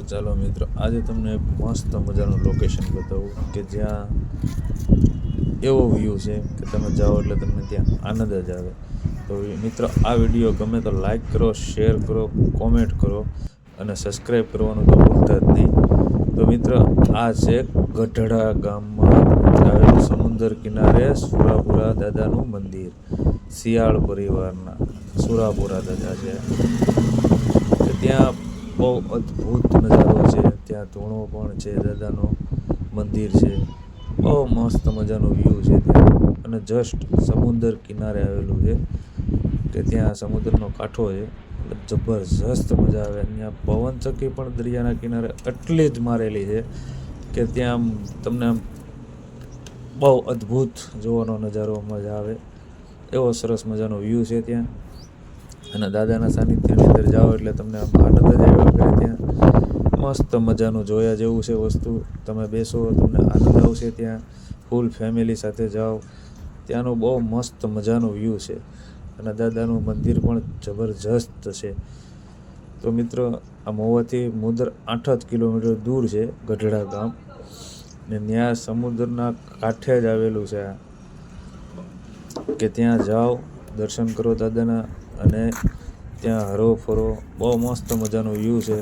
ચાલો મિત્રો, આજે તમને એક મસ્ત મજાનું લોકેશન બતાવું કે જ્યાં એવો વ્યૂ છે કે તમે જાઓ એટલે તમને ત્યાં આનંદ જ આવે. તો મિત્રો, આ વિડીયો ગમે તો લાઈક કરો, શેર કરો, કોમેન્ટ કરો અને સબસ્ક્રાઈબ કરવાનું તો ભૂલતા જ નહીં. તો મિત્રો, આ છે ગઢડા ગામમાં આવેલું સમુદ્ર કિનારે સુરાપુરા દાદાનું મંદિર. શિયાળ પરિવારના સુરાપુરા દાદા છે. ત્યાં બહુ અદ્ભુત નજારો છે. ત્યાં ધૂણો પણ છે, દાદાનો મંદિર છે. બહુ મસ્ત મજાનો વ્યૂ છે ત્યાં, અને જસ્ટ સમુદ્ર કિનારે આવેલું છે કે ત્યાં સમુદ્રનો કાંઠો છે. જબરજસ્ત મજા આવે. ત્યાં પવનચક્કી પણ દરિયાના કિનારે એટલી જ મારેલી છે કે ત્યાં તમને આમ બહુ અદ્ભુત જોવાનો નજારો મજા આવે એવો સરસ મજાનો વ્યૂ છે ત્યાં. અને દાદાના સાનિધ્યની અંદર જાઓ એટલે તમને આમ આનંદ જ આવ્યા કરે. ત્યાં મસ્ત મજાનું જોયા જેવું છે વસ્તુ. તમે બેસો તમને આનંદ આવશે. ત્યાં ફૂલ ફેમિલી સાથે જાઓ, ત્યાંનું બહુ મસ્ત મજાનું વ્યૂ છે. અને દાદાનું મંદિર પણ જબરજસ્ત છે. તો મિત્રો, આ મહુવાથી મુંદર 8 જ કિલોમીટર દૂર છે ગઢડા ગામ, ને ત્યાં સમુદ્રના કાંઠે જ આવેલું છે કે ત્યાં જાઓ, દર્શન કરો દાદાના, અને ત્યાં હરો ફરો. બહુ મસ્ત મજાનું વ્યૂ છે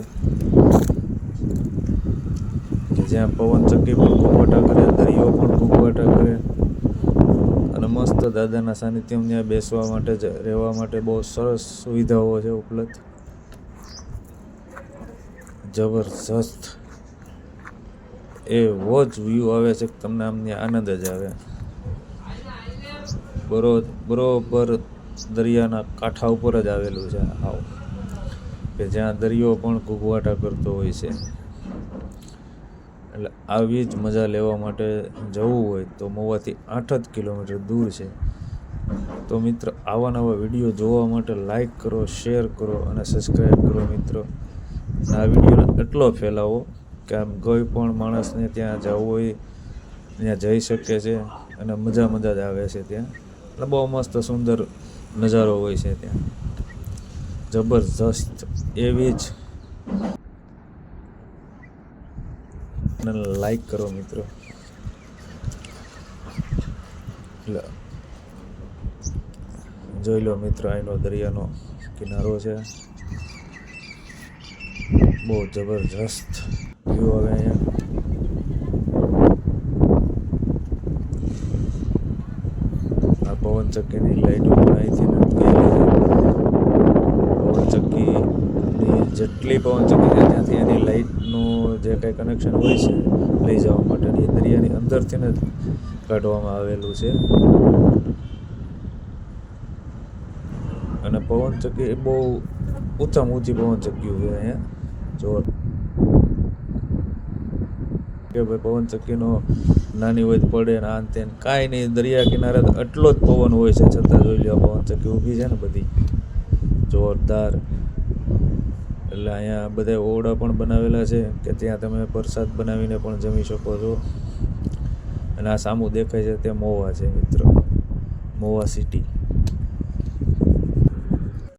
કે જ્યાં પવનચક્કી પણ ઘૂંઘવાટા કરે, દરિયો પણ ઘૂંઘવાટા કરે, અને મસ્ત દાદાના સાનિધ્યમાં ત્યાં બેસવા માટે જ રહેવા માટે બહુ સરસ સુવિધાઓ છે ઉપલબ્ધ. જબરજસ્ત એવો જ વ્યૂ આવે છે કે તમને આમ ત્યાં આનંદ જ આવે. બરોબર દરિયાના કાંઠા ઉપર જ આવેલું છે આવ, કે જ્યાં દરિયો પણ ઘૂંઘવાટા કરતો હોય છે. એટલે આવી જ મજા લેવા માટે જવું હોય તો મહુવાથી 8 જ કિલોમીટર દૂર છે. તો મિત્રો, આવા નવા વિડીયો જોવા માટે લાઈક કરો, શેર કરો અને સબસ્ક્રાઈબ કરો મિત્રો. આ વિડીયોને એટલો ફેલાવો કે આમ કોઈ પણ માણસને ત્યાં જવું હોય ત્યાં જઈ શકે છે, અને મજા જ આવે છે ત્યાં. એટલે બહુ મસ્ત સુંદર નજારો હોય છે ત્યાં, જબરજસ્ત એવી જ. અને લાઈક કરો મિત્રો. એટલે જોઈ લો મિત્રો, અહીંનો દરિયાનો કિનારો છે. બહુ જબરજસ્ત વ્યૂ આવે અહીંયા. આ પવનચક્કીની લાઈટો પણ અહીંથી મૂકેલી છે. પવનચક્કીની જેટલી પવનચક્કી છે ત્યાંથી એની લાઇટનું જે કંઈ કનેક્શન હોય છે લઈ જવા માટેની, દરિયાની અંદરથી જ કાઢવામાં આવેલું છે. અને પવનચક્કી એ બહુ ઊંચામાં ઊંચી પવનચક્કીઓ છે અહીંયા. જો કે ભાઈ, પવનચક્કીનો નાની હોય પડે ને આન તેન કાંઈ નહીં. દરિયા કિનારે એટલો જ પવન હોય છે, છતાં જોઈ લો પવનચક્કી ઊભી છે ને બધી જોરદાર. એટલે અહીંયા બધા ઓરડા પણ બનાવેલા છે કે ત્યાં તમે પ્રસાદ બનાવીને પણ જમી શકો છો. અને આ સામું દેખાય છે તે મહુવા છે મિત્રો, મહુવા સિટી.